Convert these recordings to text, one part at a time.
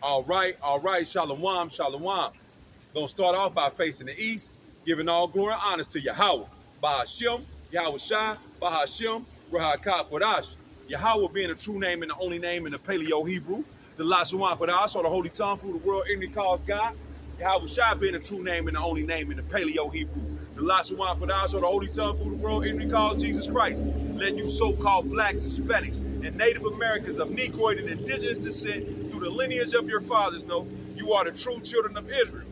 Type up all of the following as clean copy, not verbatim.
All right, shalom, shalom. Gonna start off by facing the east, giving all glory and honors to Yahweh. Bahashim, Yahweh Shai, Bahashim, Rahakah Kodash. Yahweh being the true name and the only name in the Paleo Hebrew. The Lashawan Kodash, or the Holy Tongue, who the world ignorantly calls God. Yahweh Shai being the true name and the only name in the Paleo Hebrew. The Lashawan Kodash, or the Holy Tongue, who the world ignorantly calls Jesus Christ. Let you so-called blacks, Hispanics, and Native Americans of Negroid and indigenous descent through the lineage of your fathers know you are the true children of Israel.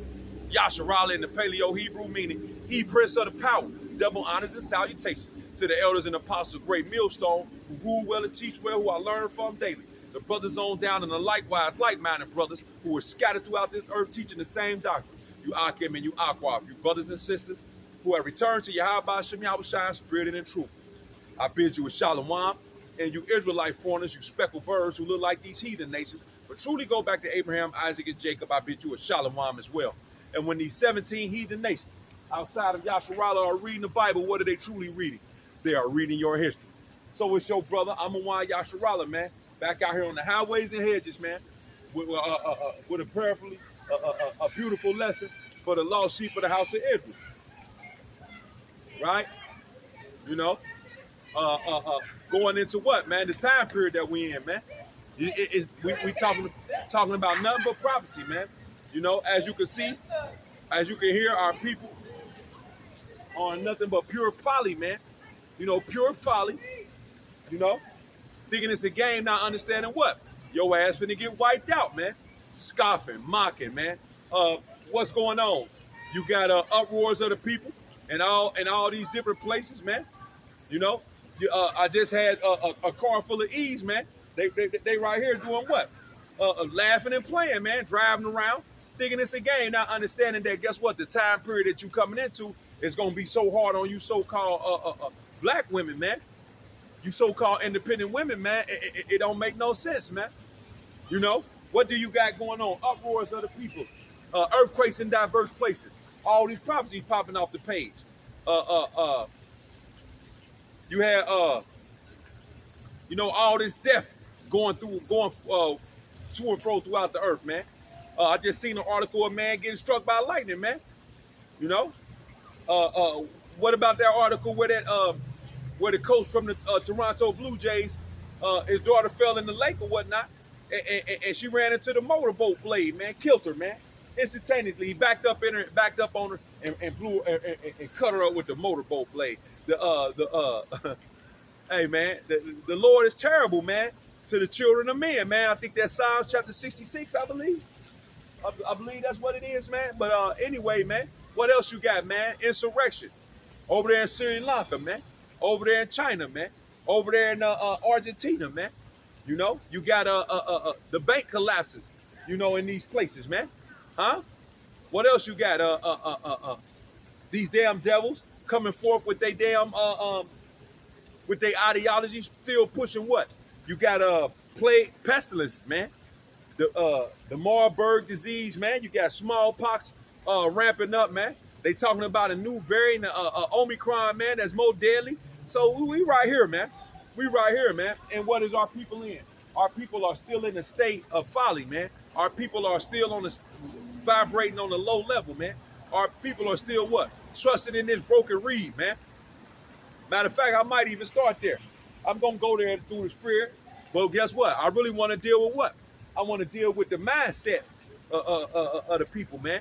Yasharala in the Paleo Hebrew meaning he prince of the power. Double honors and salutations to the elders and apostles of Great Millstone who rule well and teach well, who I learn from daily. The brothers on down and the likewise like-minded brothers who are scattered throughout this earth teaching the same doctrine. You Akim and you Aquaf, you brothers and sisters who have returned to Yahweh Shem Yahweh Shai in spirit and in truth. I bid you a shalom, and you Israelite foreigners, you speckled birds who look like these heathen nations, but truly go back to Abraham, Isaac, and Jacob. I bid you a shalom as well. And when these 17 heathen nations outside of Yasharala are reading the Bible, what are they truly reading? They are reading your history. So it's your brother, Amawan Yasharala, man, back out here on the highways and hedges, man, with a prayerfully, a beautiful lesson for the lost sheep of the house of Israel, right? You know, going into what, man? The time period that we in, man. We talking about nothing but prophecy, man. You know, as you can see, as you can hear, our people on nothing but pure folly, man. You know, pure folly. You know, thinking it's a game, not understanding what your ass finna get wiped out, man. Scoffing, mocking, man. What's going on? You got uproars of the people and all these different places, man. You know, I just had a car full of E's, man. They right here doing what? Laughing and playing, man. Driving around, thinking it's a game, not understanding that. Guess what? The time period that you coming into is gonna be so hard on you, so-called black women, man. You so-called independent women, man. It don't make no sense, man. You know, what do you got going on? Uproars of the people, earthquakes in diverse places. All these prophecies popping off the page. You had, you know, all this death going to and fro throughout the earth, man. I just seen an article of a man getting struck by lightning, man. You know, what about that article where the coach from the Toronto Blue Jays, his daughter fell in the lake or whatnot, and she ran into the motorboat blade, man, killed her, man, instantaneously. He backed up on her and blew and cut her up with the motorboat blade. Hey, man, the Lord is terrible, man, to the children of men, man. I think that's Psalms chapter 66, I believe. I believe that's what it is, man. But anyway, man, what else you got, man? Insurrection over there in Sri Lanka, man. Over there in China, man. Over there in Argentina, man. You know, you got the bank collapses, you know, in these places, man. Huh? What else you got? These damn devils coming forth with they damn with their ideology, still pushing what? You got plague pestilence, man. The Marburg disease, man. You got smallpox ramping up, man. They talking about a new variant, Omicron, man, that's more deadly. So we right here, man. We right here, man. And what is our people in? Our people are still in a state of folly, man. Our people are still on the vibrating on the low level, man. Our people are still what? Trusting in this broken reed, man. Matter of fact, I might even start there. I'm gonna go there through the spirit. But guess what? I really want to deal with what? I want to deal with the mindset of the people, man.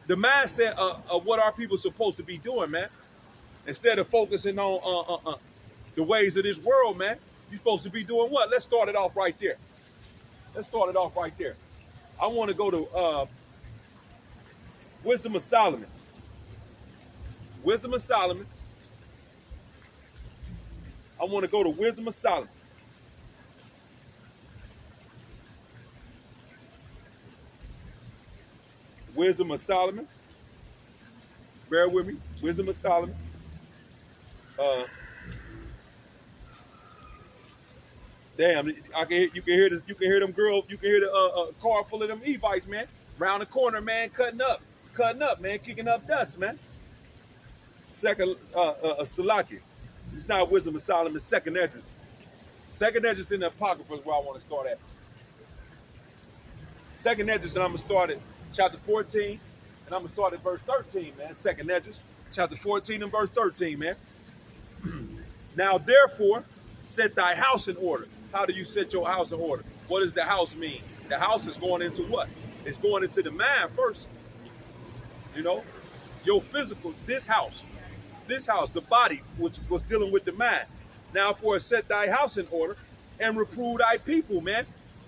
The mindset of what our people supposed to be doing, man. Instead of focusing on the ways of this world, man, you're supposed to be doing what? Let's start it off right there. Let's start it off right there. I want to go to Wisdom of Solomon. Wisdom of Solomon. I want to go to Wisdom of Solomon. Wisdom of Solomon. Bear with me. Wisdom of Solomon. Damn, you can hear this. You can hear them girls. You can hear the car full of them e-bikes, man. Round the corner, man, cutting up, man, kicking up dust, man. Second, Salaki. It's not Wisdom of Solomon. Second Esdras. Second Esdras in the Apocrypha is where I want to start at. Second Esdras, and I'm going to start at chapter 14, and I'm going to start at verse 13, man. Second Esdras, chapter 14 and verse 13, man. Now, therefore, set thy house in order. How do you set your house in order? What does the house mean? The house is going into what? It's going into the mind first. You know, your physical, this house, the body, which was dealing with the mind. Now, for set thy house in order and reprove thy people, man.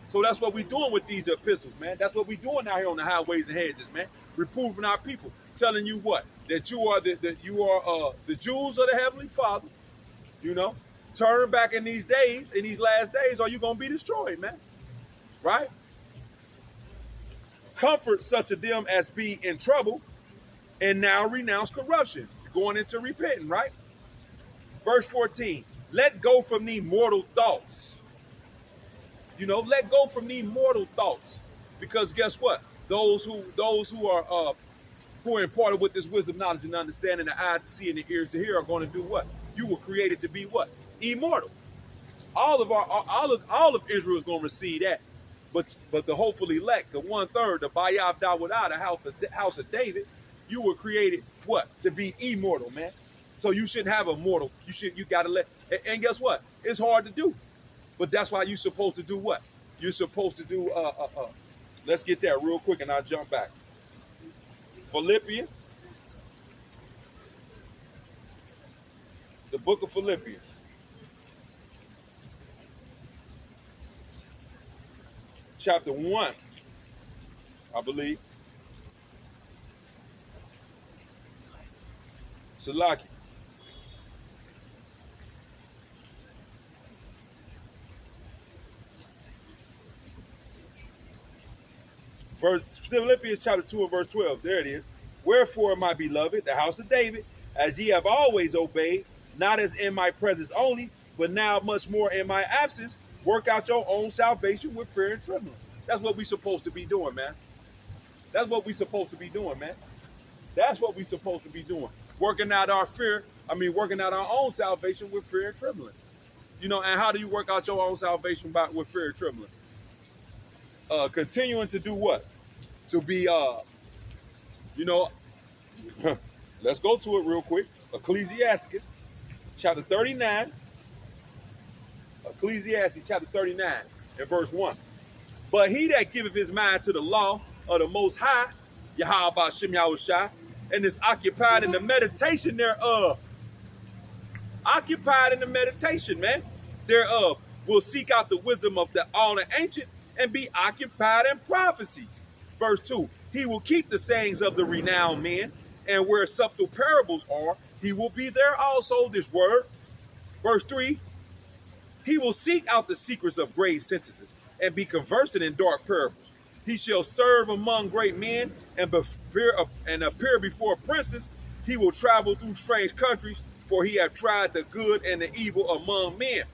So that's what we're doing with these epistles, man. That's what we're doing out here on the highways and hedges, man. Reproving our people, telling you what? That you are the Jews of the Heavenly Father. You know, turn back in these days, in these last days, or you're gonna be destroyed, man. Right? Comfort such of them as be in trouble, and now renounce corruption, going into repenting, right? Verse 14, let go from these mortal thoughts. You know, let go from these mortal thoughts. Because guess what? Those who are imparted with this wisdom, knowledge, and understanding, the eyes to see and the ears to hear, are going to do what? You were created to be what? Immortal. All of Israel is going to receive that. But the hopeful elect, the 1/3, the Bayav Dawadah, the house of David, you were created what? To be immortal, man. So you shouldn't have a mortal. You gotta let. And guess what? It's hard to do. But that's why you're supposed to do what? You're supposed to do. Let's get there real quick, and I'll jump back. Philippians, the book of Philippians, chapter 1, I believe. Salaki. Philippians chapter 2 and verse 12. There it is. Wherefore, my beloved, the house of David, as ye have always obeyed, not as in my presence only, but now much more in my absence, work out your own salvation with fear and trembling. That's what we're supposed to be doing, man. That's what we're supposed to be doing, man. That's what we're supposed to be doing. Working out our own salvation with fear and trembling. You know, and how do you work out your own salvation with fear and trembling? Continuing to do what? To be, let's go to it real quick. Ecclesiastes, chapter 39. Ecclesiastes, chapter 39, and verse 1. But he that giveth his mind to the law of the Most High, Yahweh Bashem Yahushai, and is occupied in the meditation thereof. Occupied in the meditation, man, thereof, will seek out the wisdom of all the ancient and be occupied in prophecies. Verse 2, he will keep the sayings of the renowned men, and where subtle parables are, he will be there also, this word. Verse 3, he will seek out the secrets of grave sentences and be conversant in dark parables. He shall serve among great men and appear before princes. He will travel through strange countries, for he hath tried the good and the evil among men.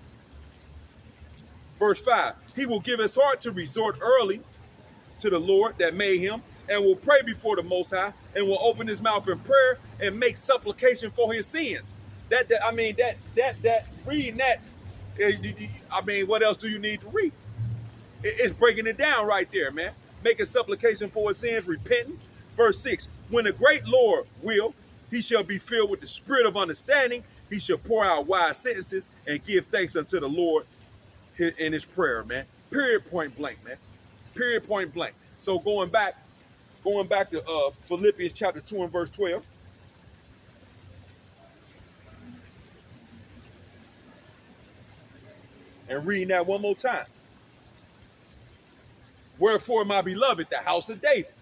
Verse 5, he will give his heart to resort early to the Lord that made him, and will pray before the Most High, and will open his mouth in prayer and make supplication for his sins. Reading that, what else do you need to read? It's breaking it down right there, man. Making supplication for his sins, repenting. Verse 6, when the great Lord will, he shall be filled with the spirit of understanding. He shall pour out wise sentences and give thanks unto the Lord in his prayer, man. Period, point blank, man. Period, point blank. So going back to Philippians chapter 2 and verse 12. And reading that one more time. Wherefore, my beloved, the house of David,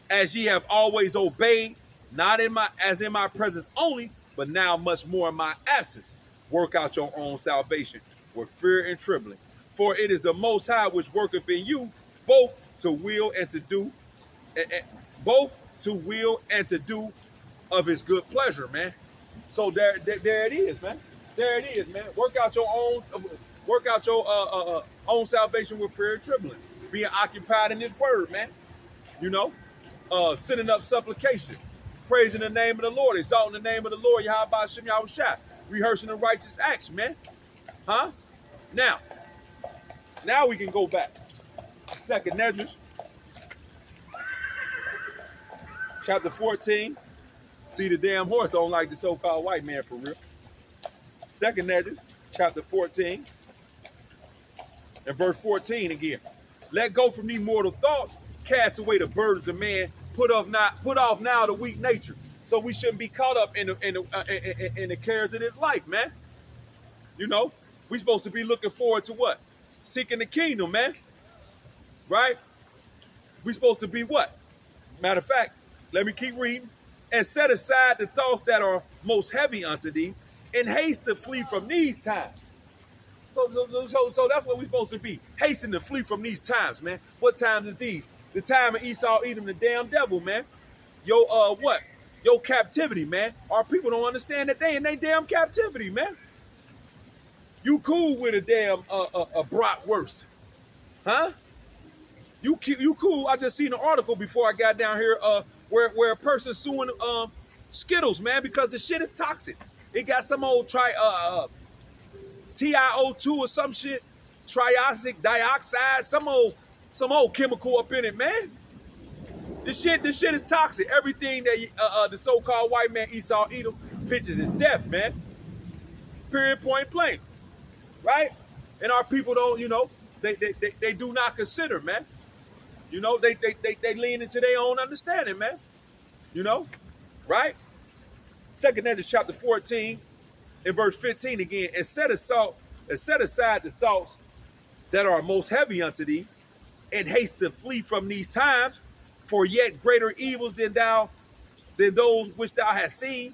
as ye have always obeyed, not as in my presence only, but now much more in my absence, work out your own salvation with fear and trembling. For it is the Most High which worketh in you both to will and to do of his good pleasure, man. So there it is, man. There it is, man. Work out your own salvation with fear and trembling. Being occupied in his word, man. You know, sending up supplication, praising the name of the Lord, exalting the name of the Lord, Yahweh Bashem Yahushai, rehearsing the righteous acts, man. Huh? Now we can go back. Second Esdras, chapter 14. See, the damn horse don't like the so-called white man for real. Second Ezra, chapter 14, and verse 14 again. Let go from these mortal thoughts, cast away the burdens of man, put off now the weak nature. So we shouldn't be caught up in the cares of this life, man. You know, we supposed to be looking forward to what? Seeking the kingdom, man. Right? We supposed to be what? Matter of fact, let me keep reading. And set aside the thoughts that are most heavy unto thee, and haste to flee from these times. So that's what we're supposed to be. Hasten to flee from these times, man. What times is these? The time of Esau, Edom, the damn devil, man. What? Your captivity, man. Our people don't understand that they in their damn captivity, man. You cool with a damn bratwurst, huh? You cool? I just seen an article before I got down here, where a person suing Skittles, man, because the shit is toxic. It got some old TiO2 or some shit, triosic dioxide, some old chemical up in it, man. This shit is toxic. Everything that the so-called white man Esau Edom pitches is death, man. Period, point blank, right? And our people don't, they do not consider, man. They lean into their own understanding, man. Right? Second Ezra chapter 14 and verse 15 again, and set aside the thoughts that are most heavy unto thee, and haste to flee from these times, for yet greater evils than those which thou hast seen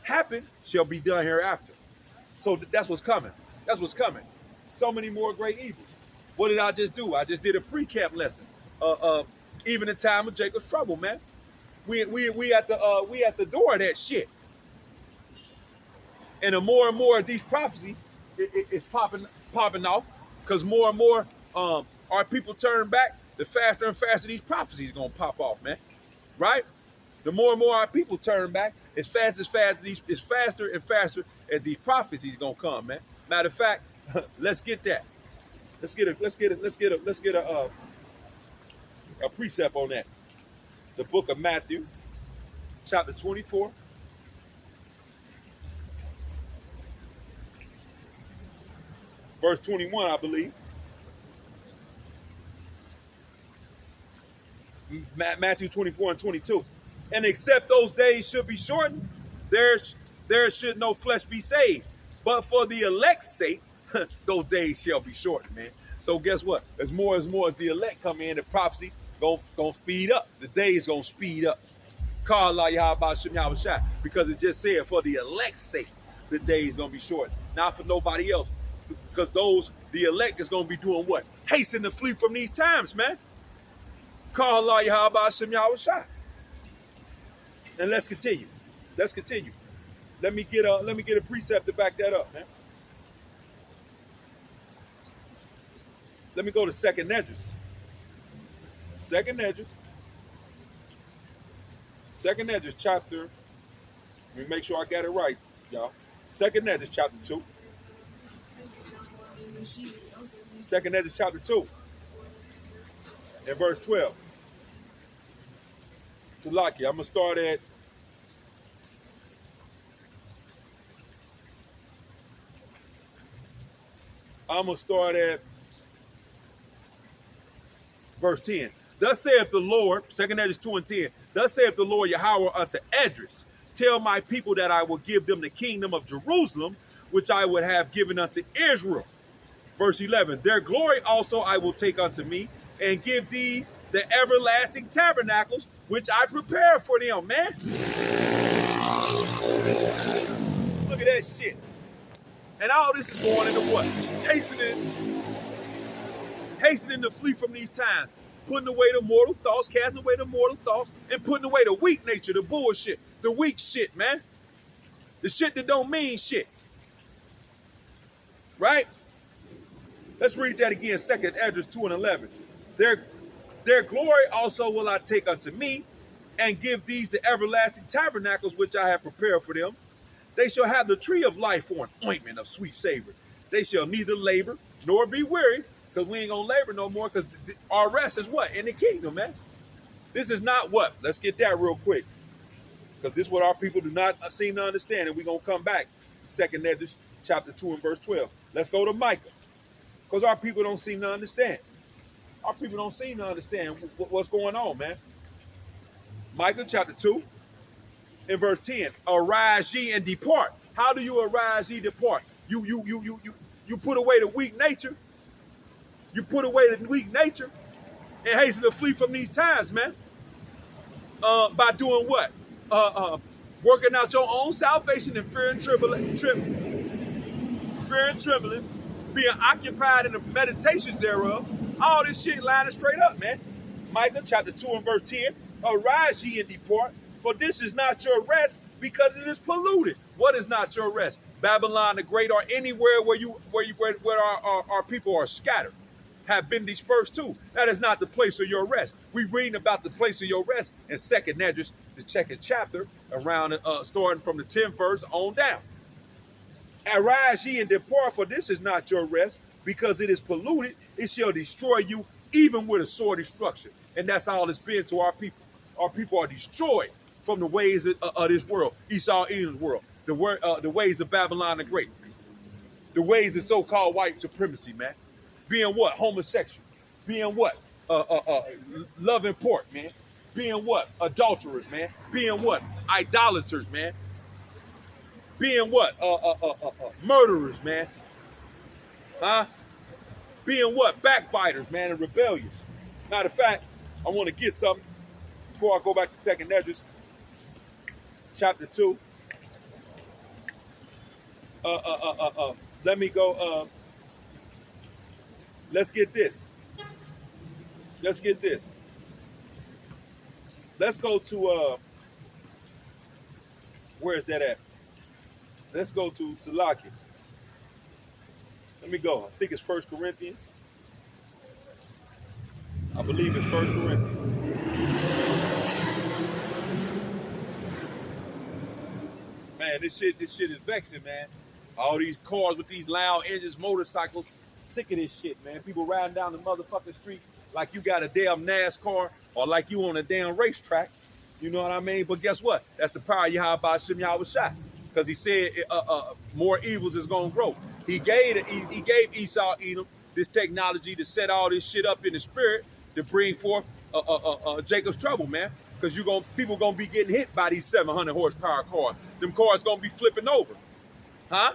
happen shall be done hereafter. So that's what's coming. That's what's coming. So many more great evils. What did I just do? I just did a pre-camp lesson. Even in time of Jacob's trouble, man. We at the door of that shit. And the more and more of these prophecies it's popping off, because more and more our people turn back, the faster and faster these prophecies gonna pop off, man. Right? The more and more our people turn back, it's faster and faster as these prophecies gonna come, man. Matter of fact, let's get that. Let's get a precept on that. The book of Matthew, chapter 24. Verse 21, I believe. Matthew 24 and 22. And except those days should be shortened, there should no flesh be saved. But for the elect's sake, those days shall be shortened, man. So guess what? As more as the elect come in, the prophecies gonna speed up. The days gonna speed up. Because it just said for the elect's sake, the days gonna be shortened. Not for nobody else. Because the elect is gonna be doing what? Hasten to flee from these times, man. And let's continue. Let me get a precept to back that up, man. Let me go to Second Ezra. Second Ezra chapter. Let me make sure I got it right, y'all. Second Ezra chapter 2. Second Ezra chapter 2 and verse 12. Salaki, I'm gonna start at verse 10. Thus saith the Lord, Second Ezra 2 and 10. Thus saith the Lord Yahweh unto Esdras, tell my people that I will give them the kingdom of Jerusalem, which I would have given unto Israel. Verse 11, their glory also I will take unto me, and give these the everlasting tabernacles, which I prepare for them, man. Look at that shit. And all this is going into what? Hastening to flee from these times, putting away the mortal thoughts, casting away the mortal thoughts, and putting away the weak nature, the bullshit, the weak shit, man. The shit that don't mean shit. Right? Let's read that again, 2 Ezra 2 and 11. Their glory also will I take unto me, and give these the everlasting tabernacles which I have prepared for them. They shall have the tree of life for an ointment of sweet savor. They shall neither labor nor be weary, because we ain't gonna labor no more, because our rest is what? In the kingdom, man. This is not what? Let's get that real quick. Because this is what our people do not seem to understand. And we're going to come back. Second Ezra chapter 2 and verse 12. Let's go to Micah. Because our people don't seem to understand. Our people don't seem to understand what's going on, man. Micah chapter 2 and verse 10. Arise ye and depart. How do you arise ye depart? You put away the weak nature. You put away the weak nature and hasten to flee from these times, man. By doing what? Working out your own salvation in fear and trembling, being occupied in the meditations thereof. All this shit lining straight up, man. Micah chapter 2 and verse 10. Arise ye and depart, for this is not your rest, because it is polluted. What is not your rest? Babylon the Great, or anywhere where our people are scattered, have been dispersed to. That is not the place of your rest. We reading about the place of your rest in 2nd Esdras, the second chapter, around starting from the 10th verse on down. Arise ye and depart, for this is not your rest, because it is polluted. It shall destroy you, even with a sore destruction. And that's all it's been to our people. Our people are destroyed from the ways of this world, Esau, Edom's world, the ways of Babylon the Great, the ways of so-called white supremacy, man. Being what? Homosexual. Being what? Loving pork, man. Being what? Adulterers, man. Being what? Idolaters, man. Being what? Murderers, man. Huh? Being what? Backbiters, man, and rebellious. Matter of fact, I want to get something before I go back to 2nd Esdras, chapter 2. Let me go. Let's get this. Let's get this. Let's go to, where is that at? Let's go to Salakia. Let me go. I think it's 1 Corinthians. I believe it's 1 Corinthians. Man, this shit is vexing, man. All these cars with these loud engines, motorcycles. Sick of this shit, man. People riding down the motherfucking street like you got a damn NASCAR or like you on a damn racetrack. You know what I mean? But guess what? That's the power of Yahweh Shem Yahweh Shai. Because he said more evils is going to grow. He gave Esau, Edom, this technology to set all this shit up in the spirit to bring forth Jacob's trouble, man. Because people going to be getting hit by these 700 horsepower cars. Them cars going to be flipping over. Huh?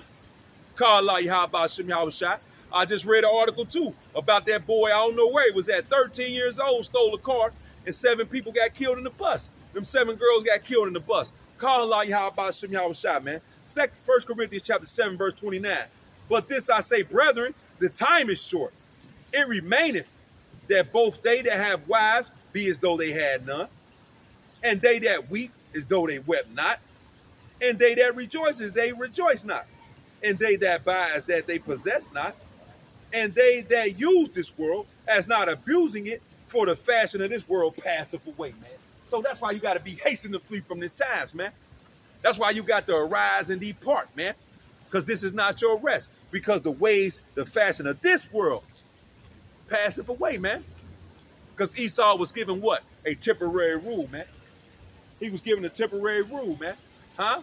Call Allah Yahweh Shem Yahweh Shai. I just read an article, too, about that boy, I don't know where he was at, 13 years old, stole a car, and 7 people got killed in the bus. Them 7 girls got killed in the bus. Call Allah Yahweh Shem Yahweh Shai, man. 1 Corinthians chapter 7, verse 29. But this I say, brethren, the time is short. It remaineth that both they that have wives be as though they had none, and they that weep as though they wept not, and they that rejoice as they rejoice not, and they that buy as that they possess not, and they that use this world as not abusing it, for the fashion of this world passeth away, man. So that's why you got to be hastening to flee from these times, man. That's why you got to arise and depart, man. Because this is not your rest. Because the ways, the fashion of this world passeth away, man. Because Esau was given what? A temporary rule, man. He was given a temporary rule, man. Huh?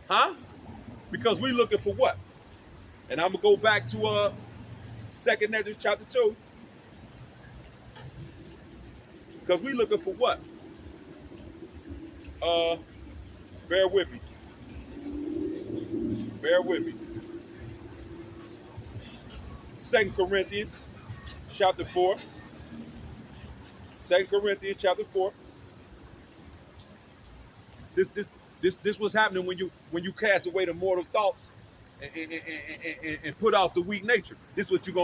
Huh? Because we looking for what? And I'm going to go back to 2nd Esdras chapter 2. Because we looking for what? Bear with me. Bear with me. 2 Corinthians chapter 4. 2 Corinthians chapter 4. This was happening when you cast away the mortal thoughts and put off the weak nature. This is what you're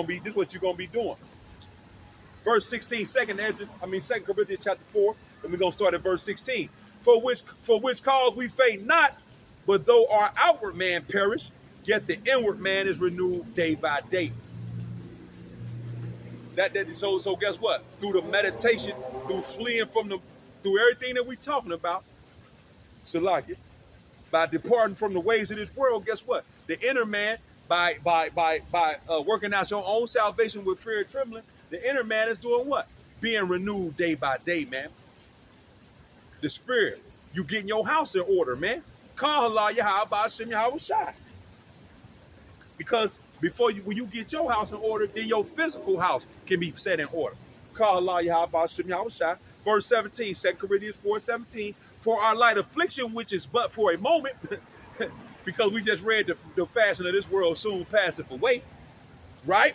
gonna be doing. Verse 16, 2 Corinthians chapter 4, and we're gonna start at verse 16. For which cause we faint not, but though our outward man perish, yet the inward man is renewed day by day. So guess what? Through the meditation, through fleeing through everything that we're talking about, Salakia, by departing from the ways of this world, guess what? The inner man, by working out your own salvation with fear and trembling, the inner man is doing what? Being renewed day by day, man. The spirit. You getting your house in order, man. Call Allah Yahweh Ba'ashem Yahweh Shai. Because when you get your house in order, then your physical house can be set in order. Call Allah Yahweh Ba'ashem Yahweh Shai. Verse 17, 2 Corinthians 4:17. For our light affliction, which is but for a moment, because we just read the fashion of this world soon passeth away, right?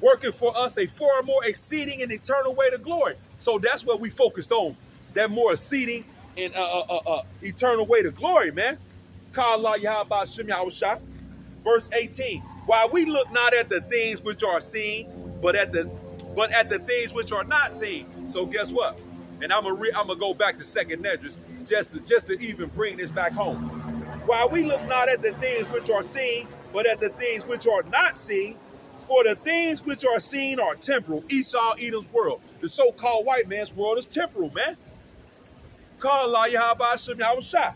Working for us a far more exceeding and eternal way to glory. So that's what we focused on. That more exceeding and eternal way to glory, man. Call Allah Yahweh Ba'ashem Yahweh Shai. Verse 18. While we look not at the things which are seen, but at the things which are not seen. So guess what? And I'm gonna go back to 2nd Esdras just to even bring this back home. While we look not at the things which are seen, but at the things which are not seen. For the things which are seen are temporal. Esau, Edom's world. The so-called white man's world is temporal, man. Call Allah Yahweh Ba'ashem Yahweh Shai.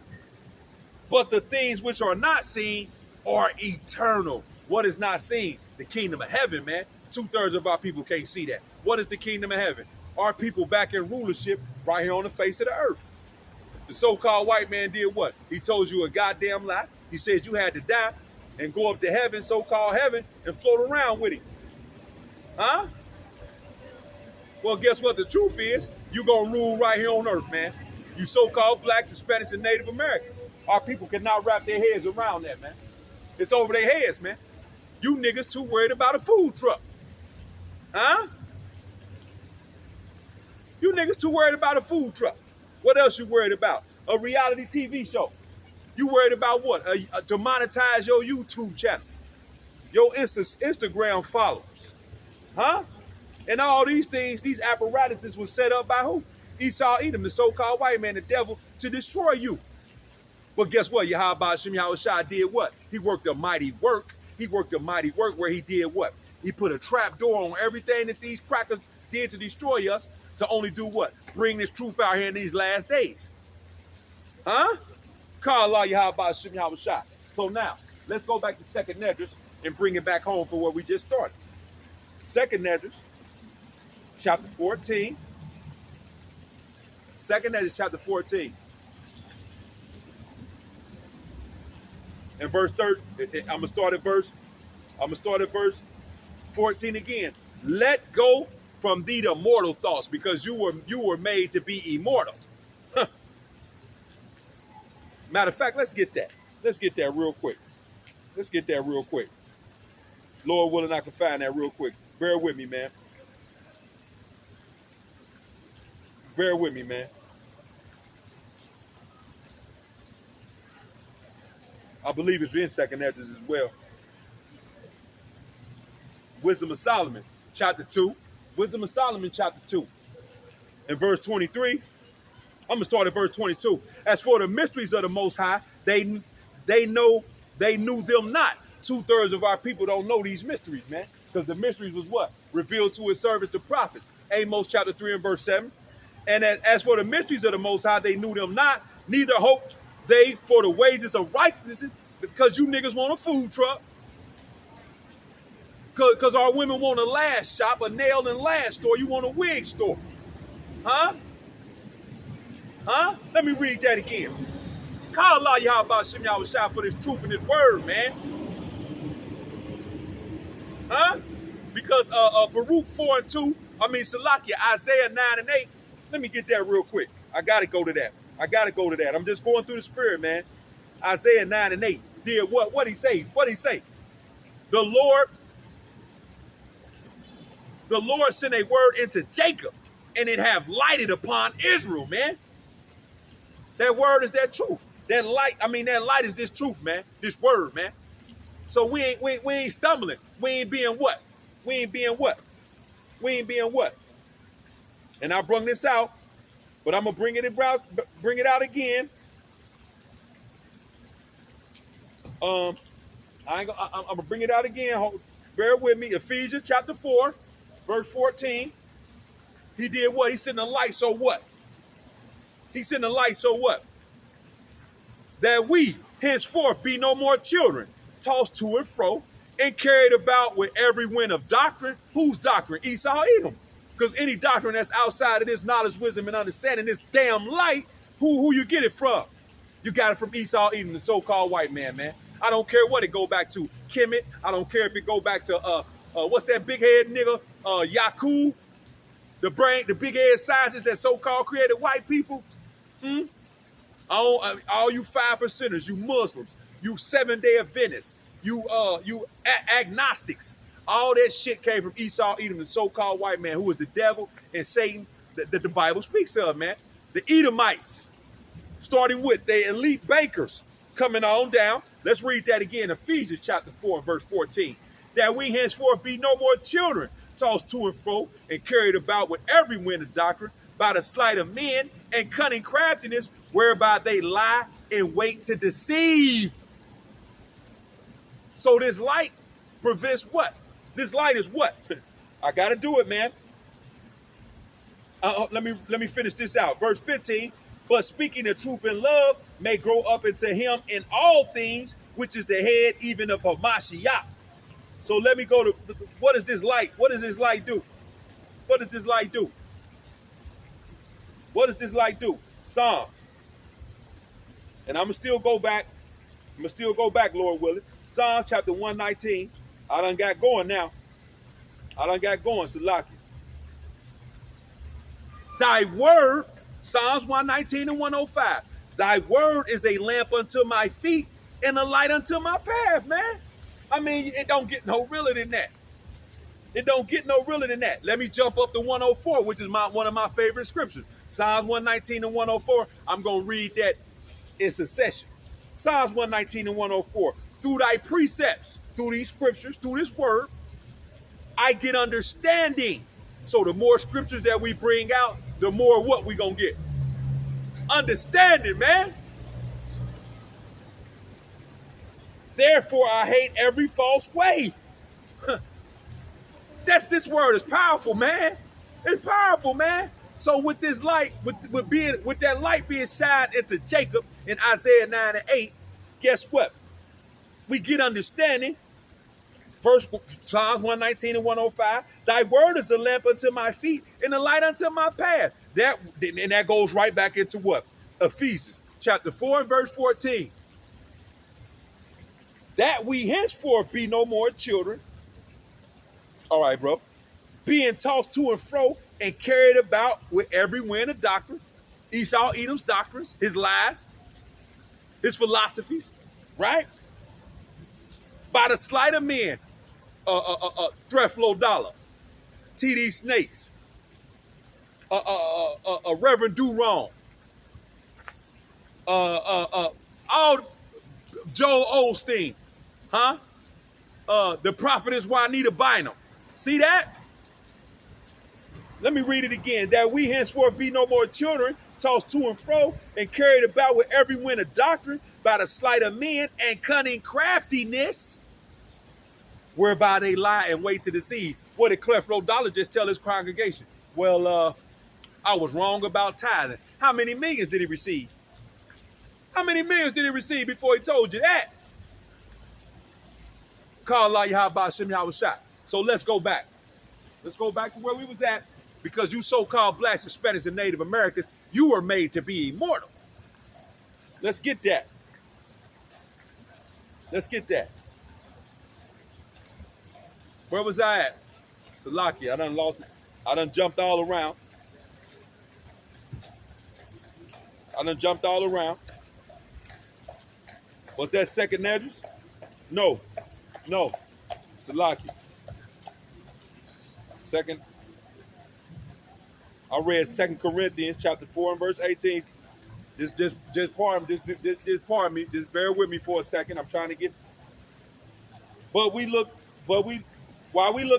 But the things which are not seen are eternal. What is not seen? The kingdom of heaven, man. 2/3 of our people can't see that. What is the kingdom of heaven? Our people back in rulership right here on the face of the earth. The so-called white man did what? He told you a goddamn lie. He said you had to die and go up to heaven, so-called heaven, and float around with him. Huh? Well, guess what the truth is? You're going to rule right here on earth, man. You so-called blacks, Hispanics, and Native Americans. Our people cannot wrap their heads around that, man. It's over their heads, man. You niggas too worried about a food truck. Huh? You niggas too worried about a food truck. What else you worried about? A reality TV show. You worried about what? To monetize your YouTube channel. Your Instagram followers. Huh? And all these things, these apparatuses were set up by who? Esau, Edom, the so-called white man, the devil, to destroy you. But guess what? Yahweh Ba'ashem Yahweh Shai did what? He worked a mighty work. He worked a mighty work where he did what? He put a trap door on everything that these crackers did to destroy us, to only do what? Bring this truth out here in these last days. Huh? Call Allah Yahweh Ba'ashem Yahweh Shai. So now, let's go back to 2nd Esdras and bring it back home for what we just started. 2nd Esdras, chapter 14. 2nd Esdras, chapter 14. And verse 30, I'm gonna start at verse 14 again. Let go from thee the mortal thoughts, because you were made to be immortal. Huh. Matter of fact, let's get that. Let's get that real quick. Let's get that real quick. Lord willing, I can find that real quick. Bear with me, man. Bear with me, man. I believe it's in 2nd Esdras as well. Wisdom of Solomon, chapter 2. Wisdom of Solomon, chapter 2. And verse 23. I'm going to start at verse 22. As for the mysteries of the Most High, they knew them not. 2/3 of our people don't know these mysteries, man. Because the mysteries was what? Revealed to his servants, the prophets. Amos chapter 3 and verse 7. And as for the mysteries of the Most High, they knew them not. Neither hoped they for the wages of righteousness, because you niggas want a food truck. Because our women want a lash shop, a nail and lash store. You want a wig store. Huh? Huh? Let me read that again. Call Allah Yahweh Ba'ashem Yahweh Shai for this truth in this word, man. Huh? Because Baruch 4 and 2, Salakia, Isaiah 9 and 8. Let me get that real quick. I got to go to that. I'm just going through the spirit, man. Isaiah 9 and 8 did what? What'd he say? The Lord sent a word into Jacob, and it have lighted upon Israel, man. That word is that truth. That light is this truth, man. This word, man. So we ain't stumbling. We ain't being what? And I brung this out, but I'm gonna bring it out again. I'm gonna bring it out again. Bear with me. Ephesians chapter 4, verse 14. He did what? He sent the light. So what? That we henceforth be no more children, tossed to and fro, and carried about with every wind of doctrine. Whose doctrine? Esau, Edom. Because any doctrine that's outside of this knowledge, wisdom, and understanding, this damn light, who you get it from? You got it from Esau Edom, the so-called white man, man. I don't care what it go back to. Kemet. I don't care if it go back to what's that big head nigga? Yakub, the big head scientist that so-called created white people. All you 5%ers, you Muslims, you 7-day Adventists, you agnostics. All that shit came from Esau Edom, the so-called white man, who was the devil and Satan that the Bible speaks of, man. The Edomites, starting with the elite bankers, coming on down. Let's read that again, Ephesians chapter 4 and verse 14. That we henceforth be no more children, tossed to and fro and carried about with every wind of doctrine, by the sleight of men and cunning craftiness, whereby they lie and wait to deceive. So this light prevents what? This light is what? I got to do it, man. Let me finish this out. Verse 15, but speaking the truth in love may grow up into him in all things, which is the head even of Hamashiach. So let me go to, what is this light? What does this light do? What does this light do? What does this light do? Psalms. And I'm going to still go back, Lord willing. Psalm chapter 119. I done got going now. Salaki. Thy word, Psalms 119 and 105. Thy word is a lamp unto my feet and a light unto my path, man. I mean, it don't get no realer than that. It don't get no realer than that. Let me jump up to 104, which is one of my favorite scriptures. Psalms 119 and 104. I'm going to read that in succession. Psalms 119 and 104. Through thy precepts, through these scriptures, through this word, I get understanding. So the more scriptures that we bring out, the more what we going to get? Understanding, man. Therefore, I hate every false way. This word is powerful, man. It's powerful, man. So with this light, with that light being shined into Jacob in Isaiah 9 and 8, guess what? We get understanding. First, Psalms 119 and 105. Thy word is a lamp unto my feet and a light unto my path. And that goes right back into what? Ephesians chapter 4 and verse 14. That we henceforth be no more children. All right, bro. Being tossed to and fro and carried about with every wind of doctrine. Esau Edom's doctrines, his lies, his philosophies, right? By the sleight of men, Threflo Dollar, T.D. Snakes, Reverend Do Wrong, all Joel Osteen, the prophetess Juanita Bynum. See that? Let me read it again. That we henceforth be no more children, tossed to and fro, and carried about with every wind of doctrine, by the sleight of men and cunning craftiness, whereby they lie and wait to deceive. What did Creflo Dollar just tell his congregation? Well, I was wrong about tithing. How many millions did he receive? How many millions did he receive before he told you that? Call Allah Yahweh Shem Yahweh Shah. So let's go back. Let's go back to where we was at. Because you so-called blacks, Hispanics, and Native Americans, you were made to be immortal. Let's get that. Let's get that. Where was I at? Salaki, I done jumped all around. Was that second address? No. Salaki. Second. I read 2 Corinthians chapter 4 and verse 18. Just pardon me. Just bear with me for a second. I'm trying to get. While we look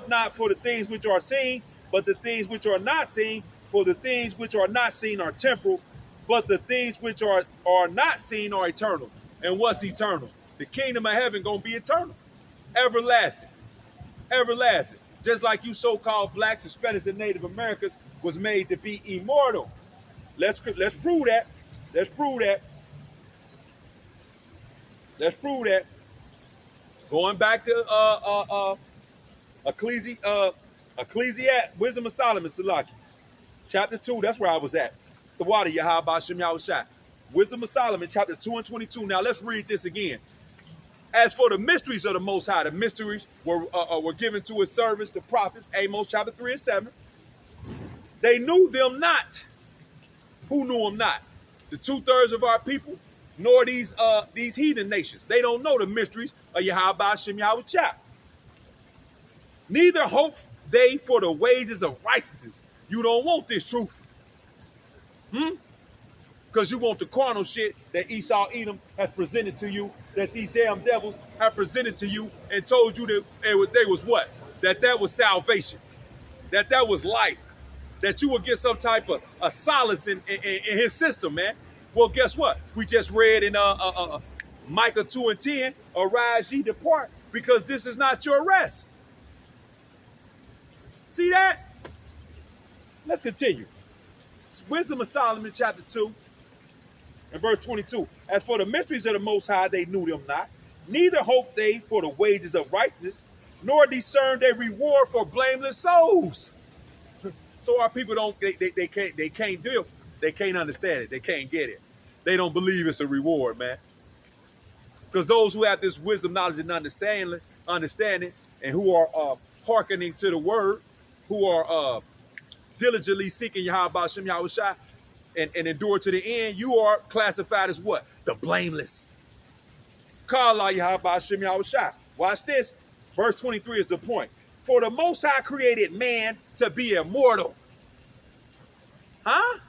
not for the things which are seen, but the things which are not seen, for the things which are not seen are temporal, but the things which are not seen are eternal. And what's eternal? The kingdom of heaven gonna be eternal. Everlasting. Everlasting. Just like you so-called blacks, Hispanics, and Native Americans was made to be immortal. Let's prove that. Let's prove that. Going back to Ecclesiastes, Wisdom of Solomon, Salaki. Chapter 2, that's where I was at. The water, Yahweh Shem Yahushai. Wisdom of Solomon, chapter 2 and 22. Now let's read this again. As for the mysteries of the Most High, the mysteries were given to his servants, the prophets, Amos chapter 3 and 7. They knew them not. Who knew them not? The 2/3 of our people, nor these heathen nations. They don't know the mysteries of Yahweh Shem Yahushai. Neither hope they for the wages of righteousness. You don't want this truth. Because you want the carnal shit that Esau Edom has presented to you, that these damn devils have presented to you and told you that they was what? That was salvation, that was life, that you would get some type of a solace in his system, man. Well, guess what? We just read in Micah 2 and 10, arise ye, depart, because this is not your rest. See that? Let's continue. Wisdom of Solomon, chapter 2, and verse 22. As for the mysteries of the Most High, they knew them not. Neither hoped they for the wages of righteousness, nor discerned a reward for blameless souls. So our people they can't deal. They can't understand it. They can't get it. They don't believe it's a reward, man. Because those who have this wisdom, knowledge, and understanding, and who are hearkening to the word, who are diligently seeking Yahweh Shem Yahushai and endure to the end, you are classified as what? The blameless. Kala Yahweh Shem Yahushai. Watch this. Verse 23 is the point. For the Most High created man to be immortal. Huh?